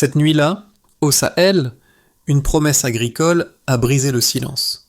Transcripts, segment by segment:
Cette nuit-là, au Sahel, une promesse agricole a brisé le silence.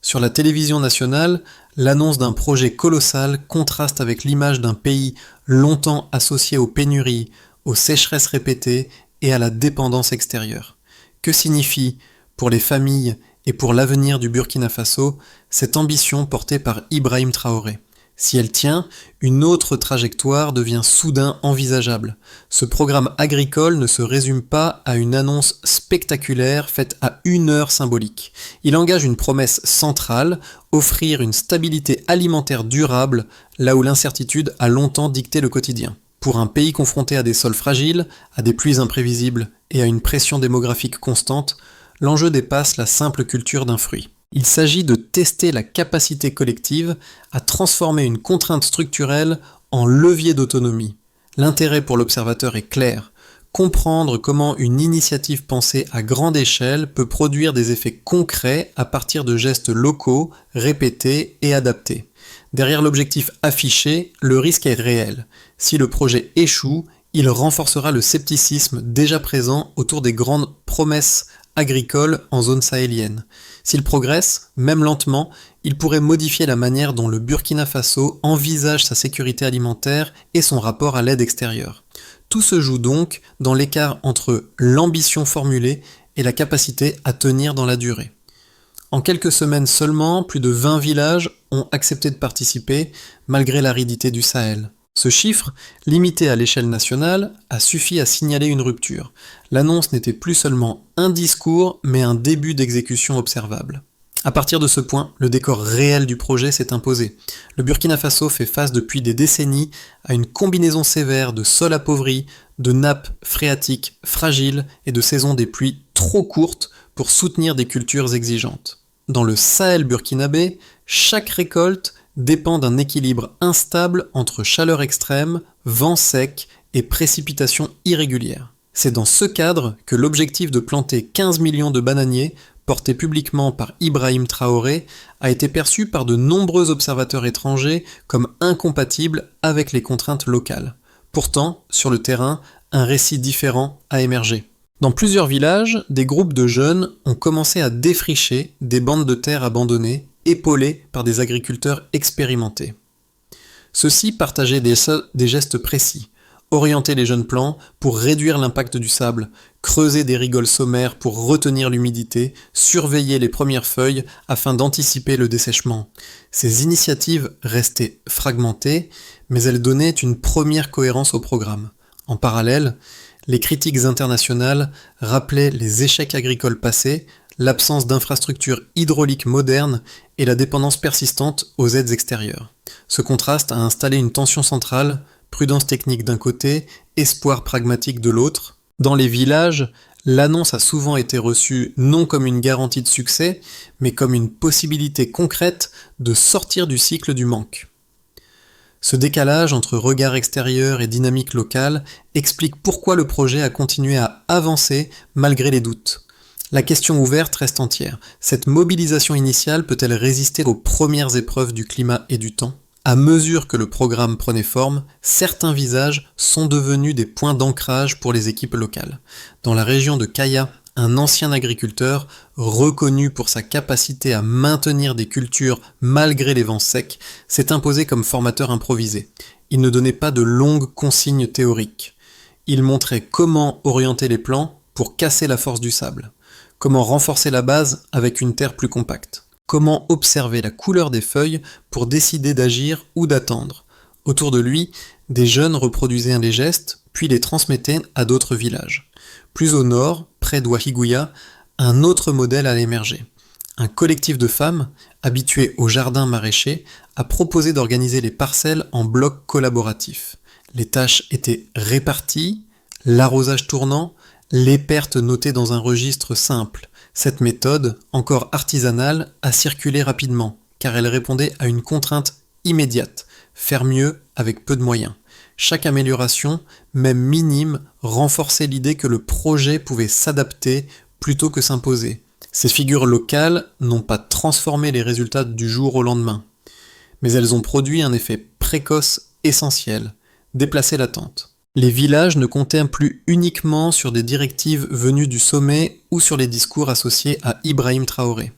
Sur la télévision nationale, l'annonce d'un projet colossal contraste avec l'image d'un pays longtemps associé aux pénuries, aux sécheresses répétées et à la dépendance extérieure. Que signifie, pour les familles et pour l'avenir du Burkina Faso, cette ambition portée par Ibrahim Traoré? Si elle tient, une autre trajectoire devient soudain envisageable. Ce programme agricole ne se résume pas à une annonce spectaculaire faite à une heure symbolique. Il engage une promesse centrale, offrir une stabilité alimentaire durable, là où l'incertitude a longtemps dicté le quotidien. Pour un pays confronté à des sols fragiles, à des pluies imprévisibles et à une pression démographique constante, l'enjeu dépasse la simple culture d'un fruit. Il s'agit de tester la capacité collective à transformer une contrainte structurelle en levier d'autonomie. L'intérêt pour l'observateur est clair. Comprendre comment une initiative pensée à grande échelle peut produire des effets concrets à partir de gestes locaux, répétés et adaptés. Derrière l'objectif affiché, le risque est réel. Si le projet échoue, il renforcera le scepticisme déjà présent autour des grandes promesses agricoles en zone sahélienne. S'il progresse, même lentement, il pourrait modifier la manière dont le Burkina Faso envisage sa sécurité alimentaire et son rapport à l'aide extérieure. Tout se joue donc dans l'écart entre l'ambition formulée et la capacité à tenir dans la durée. En quelques semaines seulement, plus de 20 villages ont accepté de participer, malgré l'aridité du Sahel. Ce chiffre, limité à l'échelle nationale, a suffi à signaler une rupture. L'annonce n'était plus seulement un discours, mais un début d'exécution observable. À partir de ce point, le décor réel du projet s'est imposé. Le Burkina Faso fait face depuis des décennies à une combinaison sévère de sols appauvris, de nappes phréatiques fragiles et de saisons des pluies trop courtes pour soutenir des cultures exigeantes. Dans le Sahel burkinabé, chaque récolte dépend d'un équilibre instable entre chaleur extrême, vent sec et précipitations irrégulières. C'est dans ce cadre que l'objectif de planter 15 millions de bananiers, porté publiquement par Ibrahim Traoré, a été perçu par de nombreux observateurs étrangers comme incompatible avec les contraintes locales. Pourtant, sur le terrain, un récit différent a émergé. Dans plusieurs villages, des groupes de jeunes ont commencé à défricher des bandes de terre abandonnées, épaulés par des agriculteurs expérimentés. Ceux-ci partageaient des gestes précis, orienter les jeunes plants pour réduire l'impact du sable, creuser des rigoles sommaires pour retenir l'humidité, surveiller les premières feuilles afin d'anticiper le dessèchement. Ces initiatives restaient fragmentées, mais elles donnaient une première cohérence au programme. En parallèle, les critiques internationales rappelaient les échecs agricoles passés, l'absence d'infrastructures hydrauliques modernes et la dépendance persistante aux aides extérieures. Ce contraste a installé une tension centrale, prudence technique d'un côté, espoir pragmatique de l'autre. Dans les villages, l'annonce a souvent été reçue non comme une garantie de succès, mais comme une possibilité concrète de sortir du cycle du manque. Ce décalage entre regard extérieur et dynamique locale explique pourquoi le projet a continué à avancer malgré les doutes. La question ouverte reste entière. Cette mobilisation initiale peut-elle résister aux premières épreuves du climat et du temps ? À mesure que le programme prenait forme, certains visages sont devenus des points d'ancrage pour les équipes locales. Dans la région de Kaya, un ancien agriculteur, reconnu pour sa capacité à maintenir des cultures malgré les vents secs, s'est imposé comme formateur improvisé. Il ne donnait pas de longues consignes théoriques. Il montrait comment orienter les plants pour casser la force du sable. Comment renforcer la base avec une terre plus compacte? Comment observer la couleur des feuilles pour décider d'agir ou d'attendre? Autour de lui, des jeunes reproduisaient les gestes, puis les transmettaient à d'autres villages. Plus au nord, près d'Ouahigouya, un autre modèle a émergé. Un collectif de femmes, habituées au jardin maraîcher, a proposé d'organiser les parcelles en blocs collaboratifs. Les tâches étaient réparties, l'arrosage tournant, les pertes notées dans un registre simple. Cette méthode, encore artisanale, a circulé rapidement, car elle répondait à une contrainte immédiate, faire mieux avec peu de moyens. Chaque amélioration, même minime, renforçait l'idée que le projet pouvait s'adapter plutôt que s'imposer. Ces figures locales n'ont pas transformé les résultats du jour au lendemain, mais elles ont produit un effet précoce essentiel, déplacer l'attente. Les villages ne comptaient plus uniquement sur des directives venues du sommet ou sur les discours associés à Ibrahim Traoré.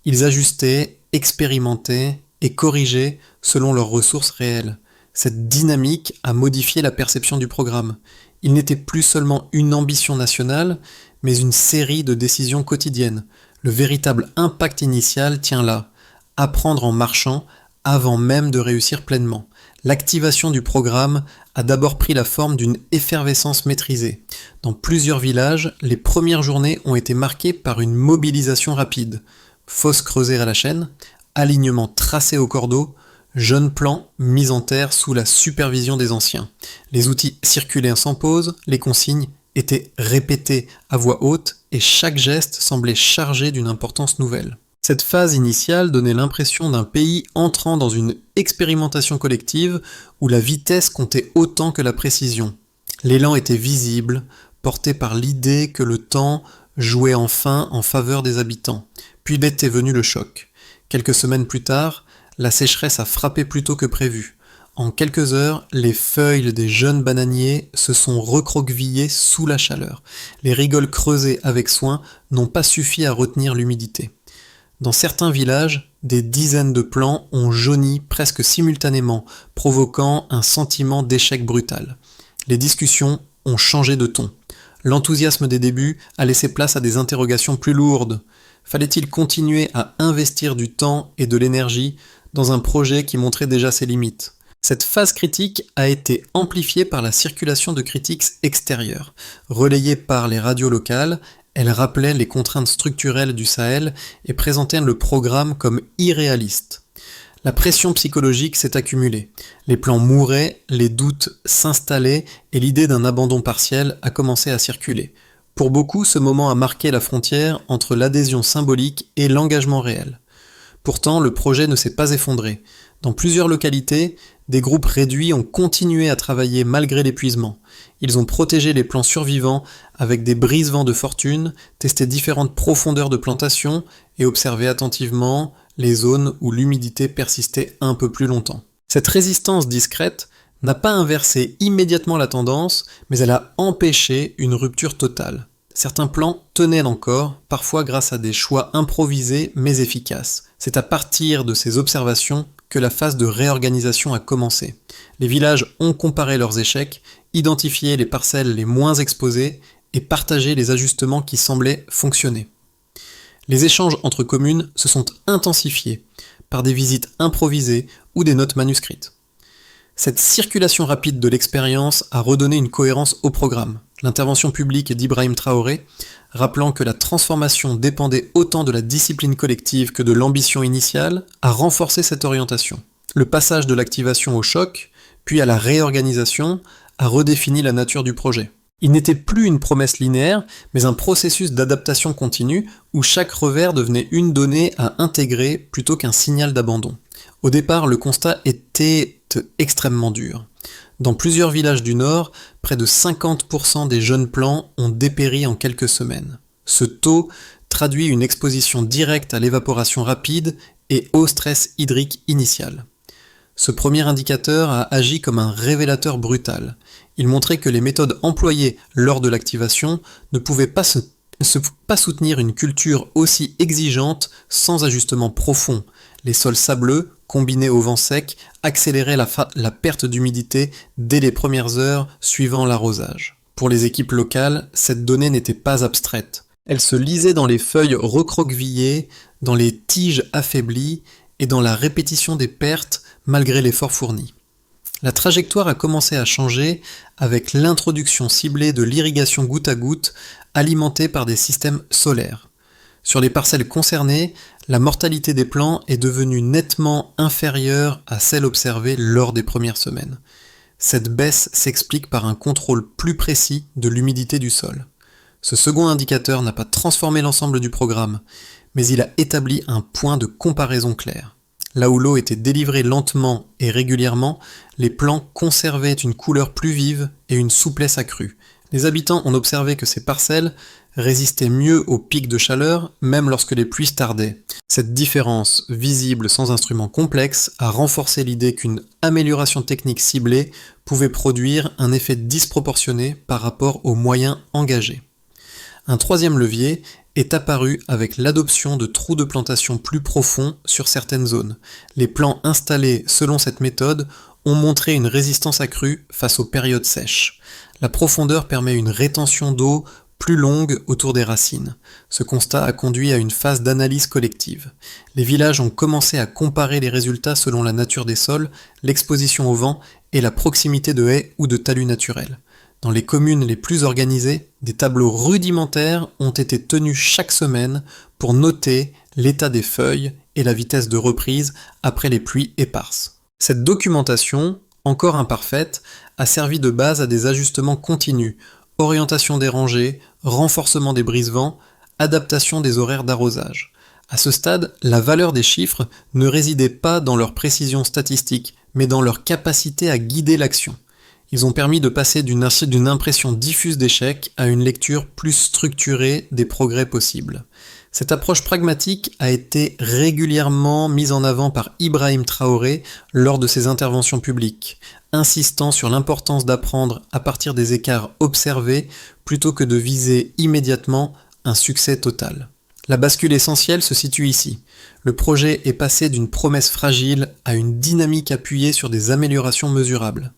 Ils ajustaient, expérimentaient et corrigeaient selon leurs ressources réelles. Cette dynamique a modifié la perception du programme. Il n'était plus seulement une ambition nationale, mais une série de décisions quotidiennes. Le véritable impact initial tient là, apprendre en marchant avant même de réussir pleinement. L'activation du programme a d'abord pris la forme d'une effervescence maîtrisée. Dans plusieurs villages, les premières journées ont été marquées par une mobilisation rapide. Fosses creusées à la chaîne, alignement tracé au cordeau, jeunes plans mis en terre sous la supervision des anciens. Les outils circulaient sans pause, les consignes étaient répétées à voix haute et chaque geste semblait chargé d'une importance nouvelle. Cette phase initiale donnait l'impression d'un pays entrant dans une expérimentation collective où la vitesse comptait autant que la précision. L'élan était visible, porté par l'idée que le temps jouait enfin en faveur des habitants. Puis était venu le choc. Quelques semaines plus tard, la sécheresse a frappé plus tôt que prévu. En quelques heures, les feuilles des jeunes bananiers se sont recroquevillées sous la chaleur. Les rigoles creusées avec soin n'ont pas suffi à retenir l'humidité. Dans certains villages, des dizaines de plants ont jauni presque simultanément, provoquant un sentiment d'échec brutal. Les discussions ont changé de ton. L'enthousiasme des débuts a laissé place à des interrogations plus lourdes. Fallait-il continuer à investir du temps et de l'énergie dans un projet qui montrait déjà ses limites ? Cette phase critique a été amplifiée par la circulation de critiques extérieures. Relayée par les radios locales, elle rappelait les contraintes structurelles du Sahel et présentait le programme comme irréaliste. La pression psychologique s'est accumulée. Les plans mouraient, les doutes s'installaient et l'idée d'un abandon partiel a commencé à circuler. Pour beaucoup, ce moment a marqué la frontière entre l'adhésion symbolique et l'engagement réel. Pourtant, le projet ne s'est pas effondré. Dans plusieurs localités, des groupes réduits ont continué à travailler malgré l'épuisement. Ils ont protégé les plants survivants avec des brise-vents de fortune, testé différentes profondeurs de plantation et observé attentivement les zones où l'humidité persistait un peu plus longtemps. Cette résistance discrète n'a pas inversé immédiatement la tendance, mais elle a empêché une rupture totale. Certains plans tenaient encore, parfois grâce à des choix improvisés mais efficaces. C'est à partir de ces observations que la phase de réorganisation a commencé. Les villages ont comparé leurs échecs, identifié les parcelles les moins exposées et partagé les ajustements qui semblaient fonctionner. Les échanges entre communes se sont intensifiés par des visites improvisées ou des notes manuscrites. Cette circulation rapide de l'expérience a redonné une cohérence au programme. L'intervention publique d'Ibrahim Traoré, rappelant que la transformation dépendait autant de la discipline collective que de l'ambition initiale, a renforcé cette orientation. Le passage de l'activation au choc, puis à la réorganisation, a redéfini la nature du projet. Il n'était plus une promesse linéaire, mais un processus d'adaptation continue où chaque revers devenait une donnée à intégrer plutôt qu'un signal d'abandon. Au départ, le constat était extrêmement dur. Dans plusieurs villages du Nord, près de 50% des jeunes plants ont dépéri en quelques semaines. Ce taux traduit une exposition directe à l'évaporation rapide et au stress hydrique initial. Ce premier indicateur a agi comme un révélateur brutal. Il montrait que les méthodes employées lors de l'activation ne pouvaient pas soutenir une culture aussi exigeante sans ajustement profond. Les sols sableux, combinés au vent sec, accéléraient la perte d'humidité dès les premières heures suivant l'arrosage. Pour les équipes locales, cette donnée n'était pas abstraite. Elle se lisait dans les feuilles recroquevillées, dans les tiges affaiblies et dans la répétition des pertes malgré l'effort fourni. La trajectoire a commencé à changer avec l'introduction ciblée de l'irrigation goutte à goutte alimentée par des systèmes solaires. Sur les parcelles concernées, la mortalité des plants est devenue nettement inférieure à celle observée lors des premières semaines. Cette baisse s'explique par un contrôle plus précis de l'humidité du sol. Ce second indicateur n'a pas transformé l'ensemble du programme, mais il a établi un point de comparaison clair. Là où l'eau était délivrée lentement et régulièrement, les plants conservaient une couleur plus vive et une souplesse accrue. Les habitants ont observé que ces parcelles résistaient mieux aux pics de chaleur, même lorsque les pluies tardaient. Cette différence, visible sans instrument complexe, a renforcé l'idée qu'une amélioration technique ciblée pouvait produire un effet disproportionné par rapport aux moyens engagés. Un troisième levier est apparu avec l'adoption de trous de plantation plus profonds sur certaines zones. Les plants installés selon cette méthode ont montré une résistance accrue face aux périodes sèches. La profondeur permet une rétention d'eau plus longue autour des racines. Ce constat a conduit à une phase d'analyse collective. Les villages ont commencé à comparer les résultats selon la nature des sols, l'exposition au vent et la proximité de haies ou de talus naturels. Dans les communes les plus organisées, des tableaux rudimentaires ont été tenus chaque semaine pour noter l'état des feuilles et la vitesse de reprise après les pluies éparses. Cette documentation, encore imparfaite, a servi de base à des ajustements continus, orientation des rangées, renforcement des brise-vents, adaptation des horaires d'arrosage. À ce stade, la valeur des chiffres ne résidait pas dans leur précision statistique, mais dans leur capacité à guider l'action. Ils ont permis de passer d'une impression diffuse d'échec à une lecture plus structurée des progrès possibles. Cette approche pragmatique a été régulièrement mise en avant par Ibrahim Traoré lors de ses interventions publiques, insistant sur l'importance d'apprendre à partir des écarts observés plutôt que de viser immédiatement un succès total. La bascule essentielle se situe ici. Le projet est passé d'une promesse fragile à une dynamique appuyée sur des améliorations mesurables.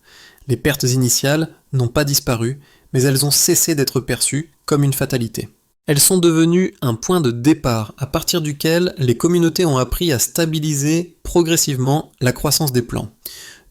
Les pertes initiales n'ont pas disparu, mais elles ont cessé d'être perçues comme une fatalité. Elles sont devenues un point de départ à partir duquel les communautés ont appris à stabiliser progressivement la croissance des plants.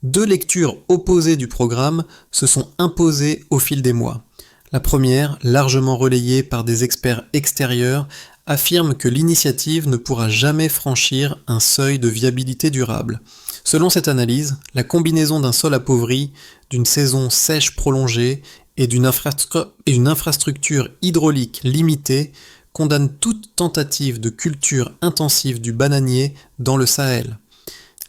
Deux lectures opposées du programme se sont imposées au fil des mois. La première, largement relayée par des experts extérieurs, affirme que l'initiative ne pourra jamais franchir un seuil de viabilité durable. Selon cette analyse, la combinaison d'un sol appauvri, d'une saison sèche prolongée et d'une infrastructure hydraulique limitée condamne toute tentative de culture intensive du bananier dans le Sahel.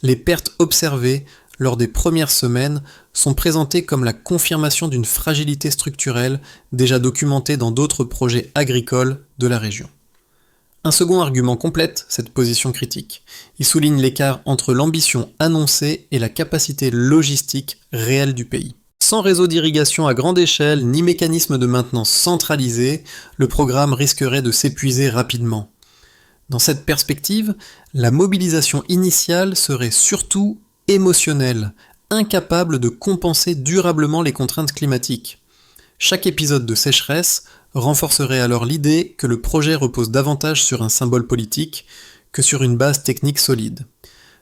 Les pertes observées lors des premières semaines sont présentées comme la confirmation d'une fragilité structurelle déjà documentée dans d'autres projets agricoles de la région. Un second argument complète cette position critique. Il souligne l'écart entre l'ambition annoncée et la capacité logistique réelle du pays. Sans réseau d'irrigation à grande échelle ni mécanisme de maintenance centralisé, le programme risquerait de s'épuiser rapidement. Dans cette perspective, la mobilisation initiale serait surtout émotionnelle, incapable de compenser durablement les contraintes climatiques. Chaque épisode de sécheresse renforcerait alors l'idée que le projet repose davantage sur un symbole politique que sur une base technique solide.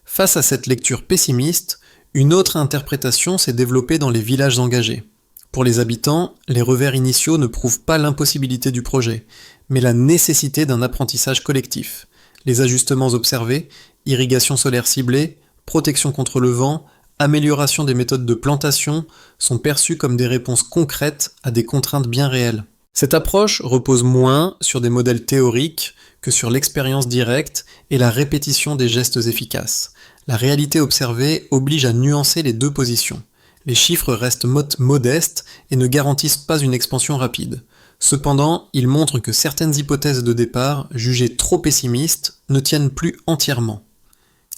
Face à cette lecture pessimiste, une autre interprétation s'est développée dans les villages engagés. Pour les habitants, les revers initiaux ne prouvent pas l'impossibilité du projet, mais la nécessité d'un apprentissage collectif. Les ajustements observés, irrigation solaire ciblée, protection contre le vent, amélioration des méthodes de plantation sont perçus comme des réponses concrètes à des contraintes bien réelles. Cette approche repose moins sur des modèles théoriques que sur l'expérience directe et la répétition des gestes efficaces. La réalité observée oblige à nuancer les deux positions. Les chiffres restent modestes et ne garantissent pas une expansion rapide. Cependant, ils montrent que certaines hypothèses de départ, jugées trop pessimistes, ne tiennent plus entièrement.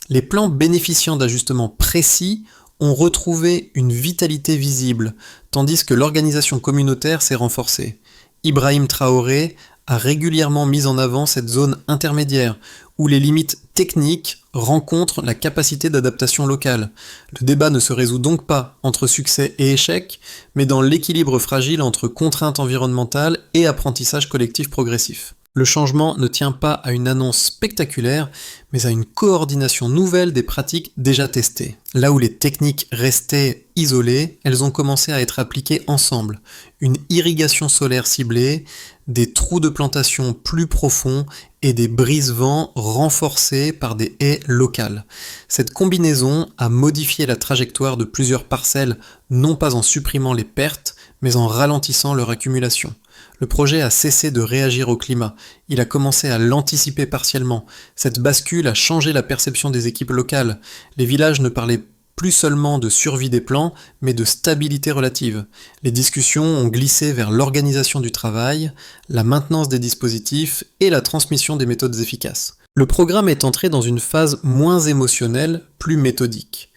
Les plans bénéficiant d'ajustements précis ont retrouvé une vitalité visible, tandis que l'organisation communautaire s'est renforcée. Ibrahim Traoré a régulièrement mis en avant cette zone intermédiaire, où les limites techniques rencontrent la capacité d'adaptation locale. Le débat ne se résout donc pas entre succès et échec, mais dans l'équilibre fragile entre contraintes environnementales et apprentissage collectif progressif. Le changement ne tient pas à une annonce spectaculaire, mais à une coordination nouvelle des pratiques déjà testées. Là où les techniques restaient isolées, elles ont commencé à être appliquées ensemble. Une irrigation solaire ciblée, des trous de plantation plus profonds et des brise-vents renforcés par des haies locales. Cette combinaison a modifié la trajectoire de plusieurs parcelles, non pas en supprimant les pertes, mais en ralentissant leur accumulation. Le projet a cessé de réagir au climat, il a commencé à l'anticiper partiellement. Cette bascule a changé la perception des équipes locales. Les villages ne parlaient plus seulement de survie des plants, mais de stabilité relative. Les discussions ont glissé vers l'organisation du travail, la maintenance des dispositifs et la transmission des méthodes efficaces. Le programme est entré dans une phase moins émotionnelle, plus méthodique.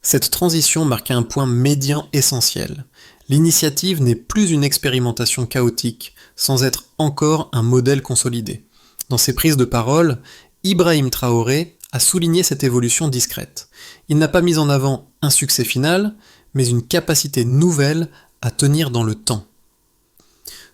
Cette transition marque un point médian essentiel. L'initiative n'est plus une expérimentation chaotique, sans être encore un modèle consolidé. Dans ses prises de parole, Ibrahim Traoré a souligné cette évolution discrète. Il n'a pas mis en avant un succès final, mais une capacité nouvelle à tenir dans le temps.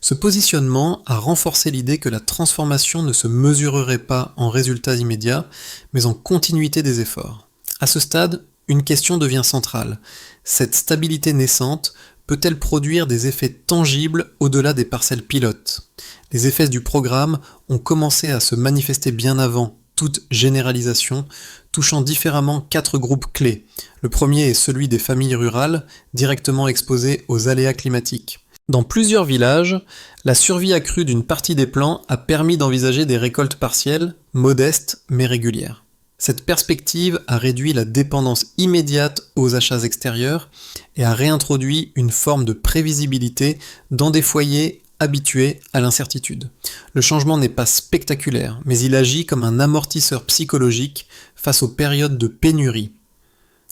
Ce positionnement a renforcé l'idée que la transformation ne se mesurerait pas en résultats immédiats, mais en continuité des efforts. À ce stade, une question devient centrale. Cette stabilité naissante peut-elle produire des effets tangibles au-delà des parcelles pilotes ? Les effets du programme ont commencé à se manifester bien avant toute généralisation, touchant différemment 4 groupes clés. Le premier est celui des familles rurales, directement exposées aux aléas climatiques. Dans plusieurs villages, la survie accrue d'une partie des plants a permis d'envisager des récoltes partielles, modestes mais régulières. Cette perspective a réduit la dépendance immédiate aux achats extérieurs et a réintroduit une forme de prévisibilité dans des foyers habitués à l'incertitude. Le changement n'est pas spectaculaire, mais il agit comme un amortisseur psychologique face aux périodes de pénurie.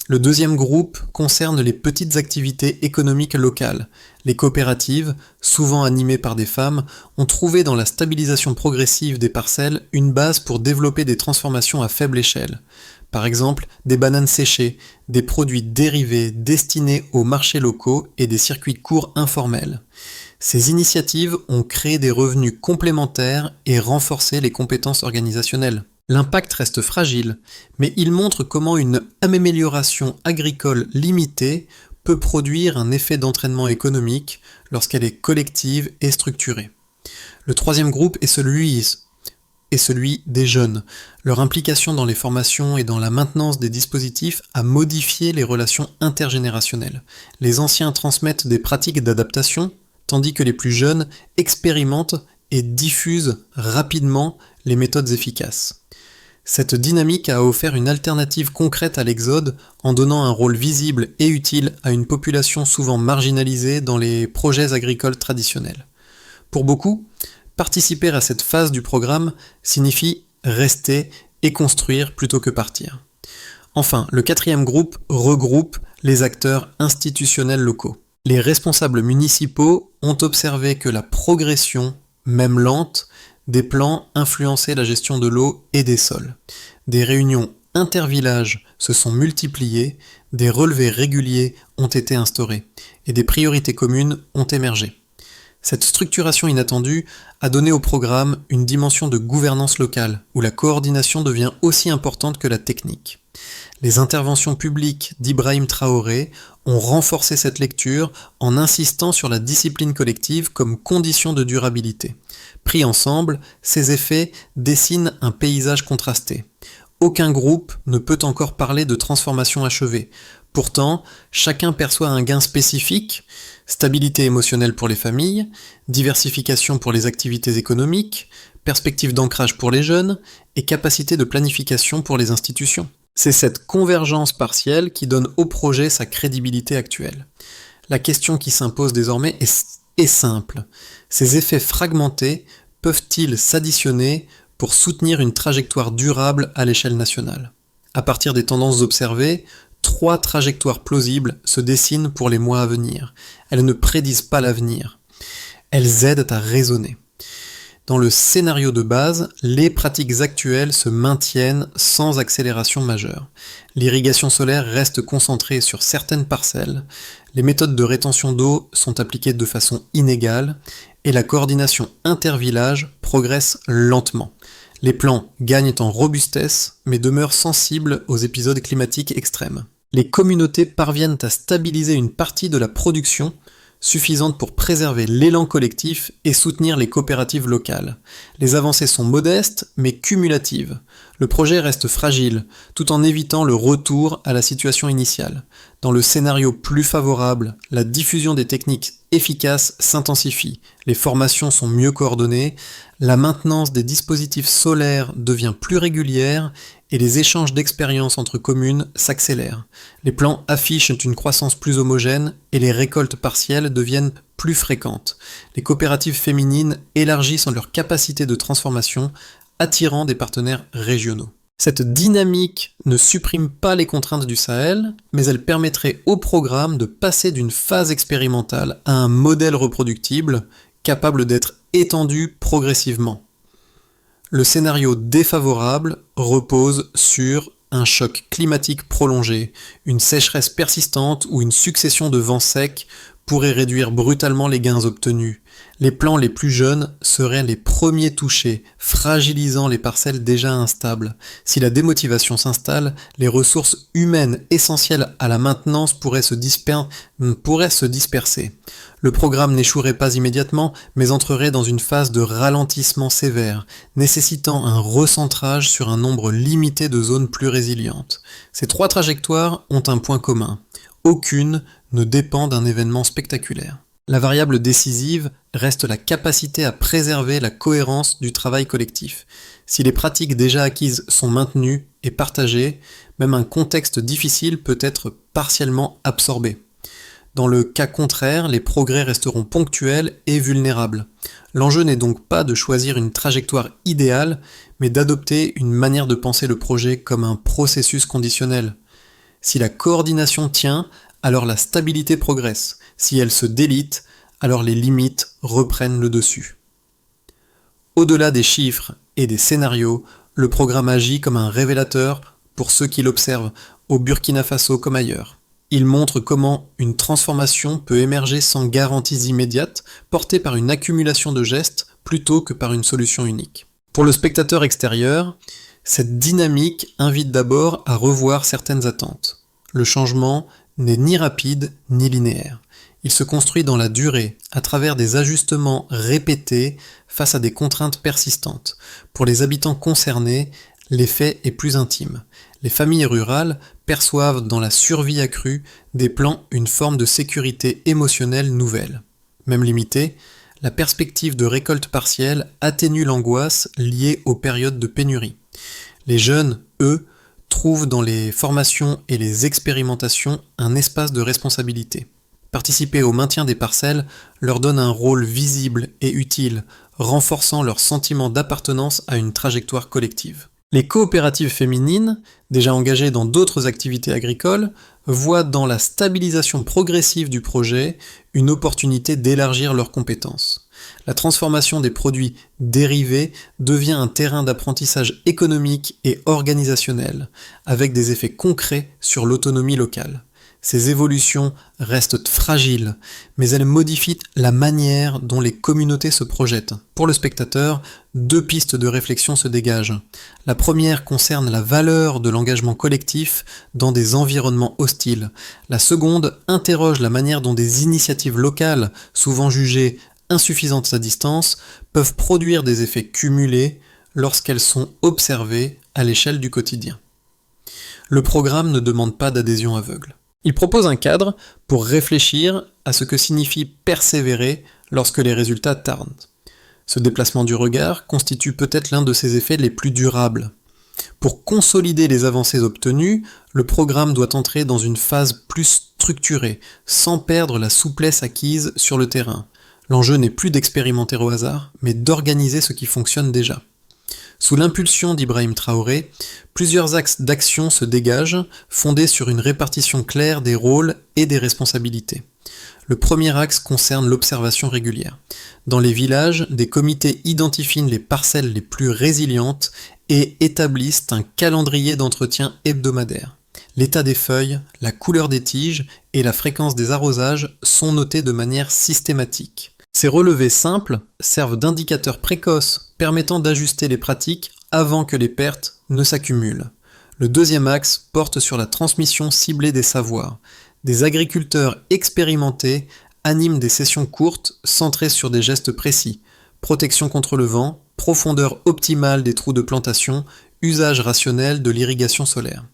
Le deuxième groupe concerne les petites activités économiques locales. Les coopératives, souvent animées par des femmes, ont trouvé dans la stabilisation progressive des parcelles une base pour développer des transformations à faible échelle. Par exemple, des bananes séchées, des produits dérivés destinés aux marchés locaux et des circuits courts informels. Ces initiatives ont créé des revenus complémentaires et renforcé les compétences organisationnelles. L'impact reste fragile, mais il montre comment une amélioration agricole limitée peut produire un effet d'entraînement économique lorsqu'elle est collective et structurée. Le troisième groupe est celui des jeunes. Leur implication dans les formations et dans la maintenance des dispositifs a modifié les relations intergénérationnelles. Les anciens transmettent des pratiques d'adaptation, tandis que les plus jeunes expérimentent et diffusent rapidement les méthodes efficaces. Cette dynamique a offert une alternative concrète à l'exode en donnant un rôle visible et utile à une population souvent marginalisée dans les projets agricoles traditionnels. Pour beaucoup, participer à cette phase du programme signifie rester et construire plutôt que partir. Enfin, le quatrième groupe regroupe les acteurs institutionnels locaux. Les responsables municipaux ont observé que la progression, même lente, des plans influençaient la gestion de l'eau et des sols. Des réunions intervillages se sont multipliées, des relevés réguliers ont été instaurés, et des priorités communes ont émergé. Cette structuration inattendue a donné au programme une dimension de gouvernance locale, où la coordination devient aussi importante que la technique. Les interventions publiques d'Ibrahim Traoré ont renforcé cette lecture en insistant sur la discipline collective comme condition de durabilité. Pris ensemble, ces effets dessinent un paysage contrasté. Aucun groupe ne peut encore parler de transformation achevée. Pourtant, chacun perçoit un gain spécifique, stabilité émotionnelle pour les familles, diversification pour les activités économiques, perspective d'ancrage pour les jeunes et capacité de planification pour les institutions. C'est cette convergence partielle qui donne au projet sa crédibilité actuelle. La question qui s'impose désormais est simple. Ces effets fragmentés peuvent-ils s'additionner pour soutenir une trajectoire durable à l'échelle nationale ? À partir des tendances observées, 3 trajectoires plausibles se dessinent pour les mois à venir. Elles ne prédisent pas l'avenir. Elles aident à raisonner. Dans le scénario de base, les pratiques actuelles se maintiennent sans accélération majeure. L'irrigation solaire reste concentrée sur certaines parcelles, les méthodes de rétention d'eau sont appliquées de façon inégale, et la coordination intervillage progresse lentement. Les plants gagnent en robustesse, mais demeurent sensibles aux épisodes climatiques extrêmes. Les communautés parviennent à stabiliser une partie de la production, suffisante pour préserver l'élan collectif et soutenir les coopératives locales. Les avancées sont modestes, mais cumulatives. Le projet reste fragile, tout en évitant le retour à la situation initiale. Dans le scénario plus favorable, la diffusion des techniques efficaces s'intensifie, les formations sont mieux coordonnées, la maintenance des dispositifs solaires devient plus régulière et les échanges d'expériences entre communes s'accélèrent. Les plans affichent une croissance plus homogène et les récoltes partielles deviennent plus fréquentes. Les coopératives féminines élargissent leur capacité de transformation, attirant des partenaires régionaux. Cette dynamique ne supprime pas les contraintes du Sahel, mais elle permettrait au programme de passer d'une phase expérimentale à un modèle reproductible, capable d'être étendu progressivement. Le scénario défavorable repose sur un choc climatique prolongé, une sécheresse persistante ou une succession de vents secs pourrait réduire brutalement les gains obtenus. Les plants les plus jeunes seraient les premiers touchés, fragilisant les parcelles déjà instables. Si la démotivation s'installe, les ressources humaines essentielles à la maintenance pourraient se disperser. Le programme n'échouerait pas immédiatement, mais entrerait dans une phase de ralentissement sévère, nécessitant un recentrage sur un nombre limité de zones plus résilientes. Ces trois trajectoires ont un point commun. Aucune ne dépend d'un événement spectaculaire. La variable décisive reste la capacité à préserver la cohérence du travail collectif. Si les pratiques déjà acquises sont maintenues et partagées, même un contexte difficile peut être partiellement absorbé. Dans le cas contraire, les progrès resteront ponctuels et vulnérables. L'enjeu n'est donc pas de choisir une trajectoire idéale, mais d'adopter une manière de penser le projet comme un processus conditionnel. Si la coordination tient, alors la stabilité progresse. Si elle se délite, alors les limites reprennent le dessus. Au-delà des chiffres et des scénarios, le programme agit comme un révélateur pour ceux qui l'observent, au Burkina Faso comme ailleurs. Il montre comment une transformation peut émerger sans garanties immédiates, portée par une accumulation de gestes plutôt que par une solution unique. Pour le spectateur extérieur, cette dynamique invite d'abord à revoir certaines attentes. Le changement n'est ni rapide ni linéaire. Il se construit dans la durée, à travers des ajustements répétés face à des contraintes persistantes. Pour les habitants concernés, l'effet est plus intime. Les familles rurales perçoivent dans la survie accrue des plans une forme de sécurité émotionnelle nouvelle. Même limitée, la perspective de récolte partielle atténue l'angoisse liée aux périodes de pénurie. Les jeunes, eux, trouvent dans les formations et les expérimentations un espace de responsabilité. Participer au maintien des parcelles leur donne un rôle visible et utile, renforçant leur sentiment d'appartenance à une trajectoire collective. Les coopératives féminines, déjà engagées dans d'autres activités agricoles, voient dans la stabilisation progressive du projet une opportunité d'élargir leurs compétences. La transformation des produits dérivés devient un terrain d'apprentissage économique et organisationnel, avec des effets concrets sur l'autonomie locale. Ces évolutions restent fragiles, mais elles modifient la manière dont les communautés se projettent. Pour le spectateur, deux pistes de réflexion se dégagent. La première concerne la valeur de l'engagement collectif dans des environnements hostiles. La seconde interroge la manière dont des initiatives locales, souvent jugées insuffisantes à distance, peuvent produire des effets cumulés lorsqu'elles sont observées à l'échelle du quotidien. Le programme ne demande pas d'adhésion aveugle. Il propose un cadre pour réfléchir à ce que signifie persévérer lorsque les résultats tardent. Ce déplacement du regard constitue peut-être l'un de ses effets les plus durables. Pour consolider les avancées obtenues, le programme doit entrer dans une phase plus structurée, sans perdre la souplesse acquise sur le terrain. L'enjeu n'est plus d'expérimenter au hasard, mais d'organiser ce qui fonctionne déjà. Sous l'impulsion d'Ibrahim Traoré, plusieurs axes d'action se dégagent, fondés sur une répartition claire des rôles et des responsabilités. Le premier axe concerne l'observation régulière. Dans les villages, des comités identifient les parcelles les plus résilientes et établissent un calendrier d'entretien hebdomadaire. L'état des feuilles, la couleur des tiges et la fréquence des arrosages sont notés de manière systématique. Ces relevés simples servent d'indicateurs précoces permettant d'ajuster les pratiques avant que les pertes ne s'accumulent. Le deuxième axe porte sur la transmission ciblée des savoirs. Des agriculteurs expérimentés animent des sessions courtes centrées sur des gestes précis: protection contre le vent, profondeur optimale des trous de plantation, usage rationnel de l'irrigation solaire.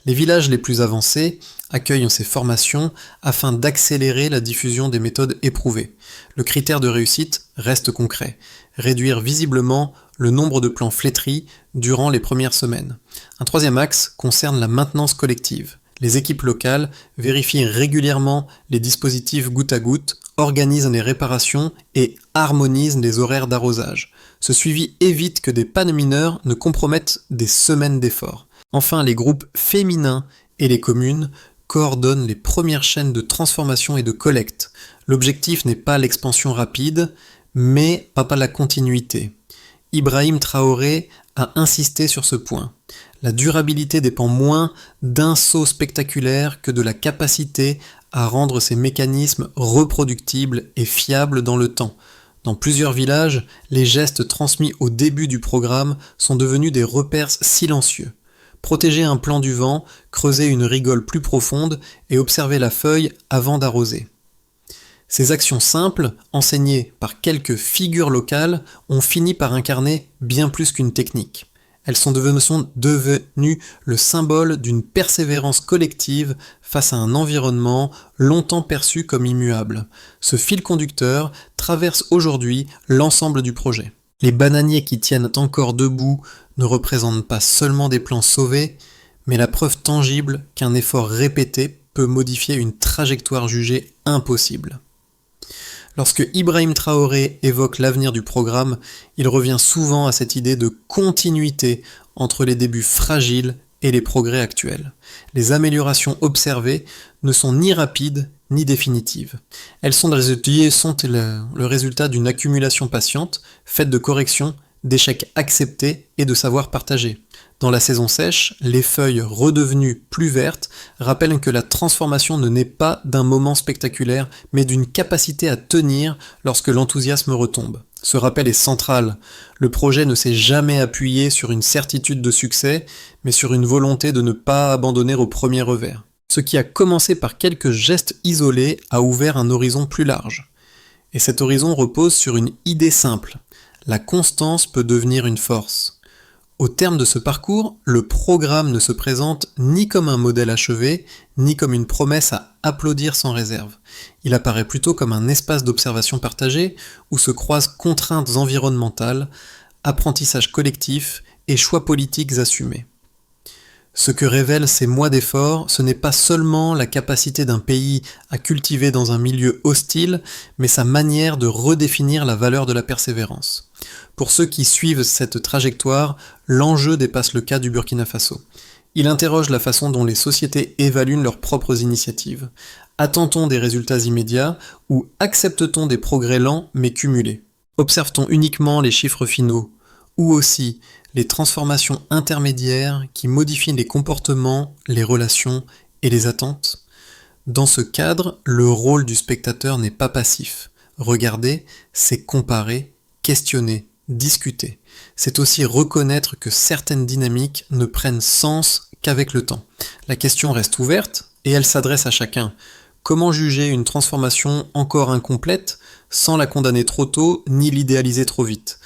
Les villages les plus avancés accueillent ces formations afin d'accélérer la diffusion des méthodes éprouvées. Le critère de réussite reste concret: réduire visiblement le nombre de plants flétris durant les premières semaines. Un troisième axe concerne la maintenance collective. Les équipes locales vérifient régulièrement les dispositifs goutte à goutte, organisent les réparations et harmonisent les horaires d'arrosage. Ce suivi évite que des pannes mineures ne compromettent des semaines d'efforts. Enfin, les groupes féminins et les communes coordonnent les premières chaînes de transformation et de collecte. L'objectif n'est pas l'expansion rapide, mais pas la continuité. Ibrahim Traoré a insisté sur ce point. La durabilité dépend moins d'un saut spectaculaire que de la capacité à rendre ces mécanismes reproductibles et fiables dans le temps. Dans plusieurs villages, les gestes transmis au début du programme sont devenus des repères silencieux. Protéger un plant du vent, creuser une rigole plus profonde et observer la feuille avant d'arroser. Ces actions simples, enseignées par quelques figures locales, ont fini par incarner bien plus qu'une technique. Elles sont devenues le symbole d'une persévérance collective face à un environnement longtemps perçu comme immuable. Ce fil conducteur traverse aujourd'hui l'ensemble du projet. Les bananiers qui tiennent encore debout ne représentent pas seulement des plants sauvés, mais la preuve tangible qu'un effort répété peut modifier une trajectoire jugée impossible. Lorsque Ibrahim Traoré évoque l'avenir du programme, il revient souvent à cette idée de continuité entre les débuts fragiles et les progrès actuels. Les améliorations observées ne sont ni rapides ni définitives. Elles sont le résultat d'une accumulation patiente, faite de corrections, d'échecs acceptés et de savoirs partagés. Dans la saison sèche, les feuilles redevenues plus vertes rappellent que la transformation ne naît pas d'un moment spectaculaire, mais d'une capacité à tenir lorsque l'enthousiasme retombe. Ce rappel est central. Le projet ne s'est jamais appuyé sur une certitude de succès, mais sur une volonté de ne pas abandonner au premier revers. Ce qui a commencé par quelques gestes isolés a ouvert un horizon plus large. Et cet horizon repose sur une idée simple. La constance peut devenir une force. Au terme de ce parcours, le programme ne se présente ni comme un modèle achevé, ni comme une promesse à applaudir sans réserve. Il apparaît plutôt comme un espace d'observation partagé où se croisent contraintes environnementales, apprentissage collectif et choix politiques assumés. Ce que révèlent ces mois d'efforts, ce n'est pas seulement la capacité d'un pays à cultiver dans un milieu hostile, mais sa manière de redéfinir la valeur de la persévérance. Pour ceux qui suivent cette trajectoire, l'enjeu dépasse le cas du Burkina Faso. Il interroge la façon dont les sociétés évaluent leurs propres initiatives. Attend-on des résultats immédiats ou accepte-t-on des progrès lents mais cumulés? Observe-t-on uniquement les chiffres finaux ou aussi les transformations intermédiaires qui modifient les comportements, les relations et les attentes? Dans ce cadre, le rôle du spectateur n'est pas passif. Regarder, c'est comparer, questionner, discuter. C'est aussi reconnaître que certaines dynamiques ne prennent sens qu'avec le temps. La question reste ouverte et elle s'adresse à chacun. Comment juger une transformation encore incomplète sans la condamner trop tôt ni l'idéaliser trop vite?